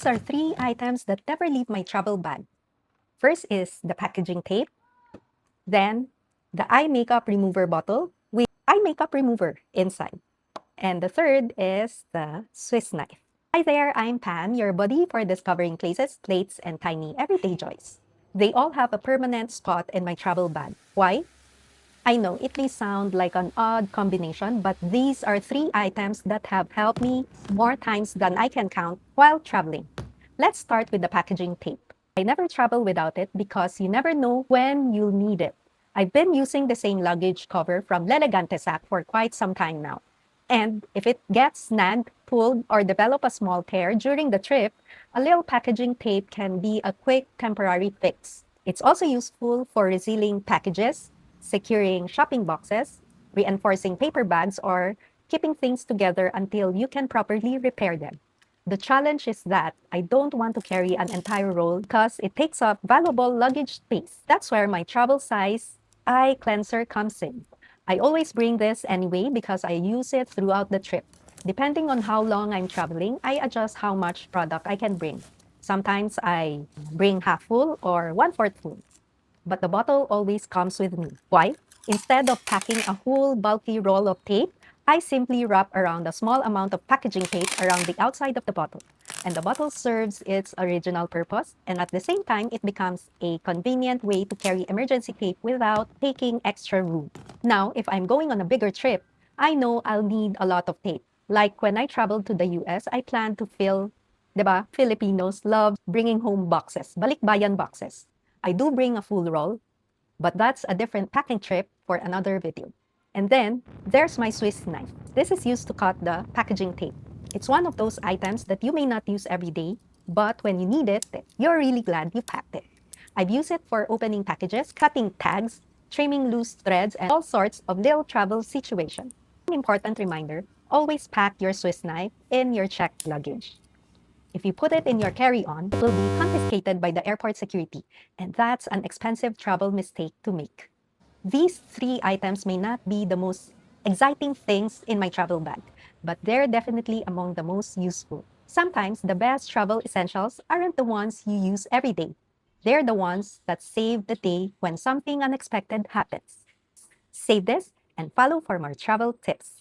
These are three items that never leave my travel bag. First is the packaging tape, then the eye makeup remover bottle with eye makeup remover inside. And the third is the Swiss knife. Hi there, I'm Pan, your buddy for discovering places, plates, and tiny everyday joys. They all have a permanent spot in my travel bag. Why? I know it may sound like an odd combination, but these are three items that have helped me more times than I can count while traveling. Let's start with the packaging tape. I never travel without it because you never know when you'll need it. I've been using the same luggage cover from L'Elegante Sac for quite some time now. And if it gets snagged, pulled, or develop a small tear during the trip, a little packaging tape can be a quick temporary fix. It's also useful for resealing packages, securing shopping boxes, reinforcing paper bags, or keeping things together until you can properly repair them. The challenge is that I don't want to carry an entire roll because it takes up valuable luggage space. That's where my travel size eye cleanser comes in. I always bring this anyway because I use it throughout the trip. Depending on how long I'm traveling, I adjust how much product I can bring. Sometimes I bring half full or one-fourth full, but the bottle always comes with me. Why? Instead of packing a whole bulky roll of tape, I simply wrap around a small amount of packaging tape around the outside of the bottle. And the bottle serves its original purpose, and at the same time, it becomes a convenient way to carry emergency tape without taking extra room. Now, if I'm going on a bigger trip, I know I'll need a lot of tape. Like when I traveled to the US, I planned to fill, 'di ba? Filipinos love bringing home boxes, balikbayan boxes. I do bring a full roll, but that's a different packing trip for another video. And then, there's my Swiss knife. This is used to cut the packaging tape. It's one of those items that you may not use every day, but when you need it, you're really glad you packed it. I've used it for opening packages, cutting tags, trimming loose threads, and all sorts of little travel situations. An important reminder, always pack your Swiss knife in your checked luggage. If you put it in your carry-on, it will be confiscated by the airport security, and that's an expensive travel mistake to make. These three items may not be the most exciting things in my travel bag, but they're definitely among the most useful. Sometimes the best travel essentials aren't the ones you use every day. They're the ones that save the day when something unexpected happens. Save this and follow for more travel tips.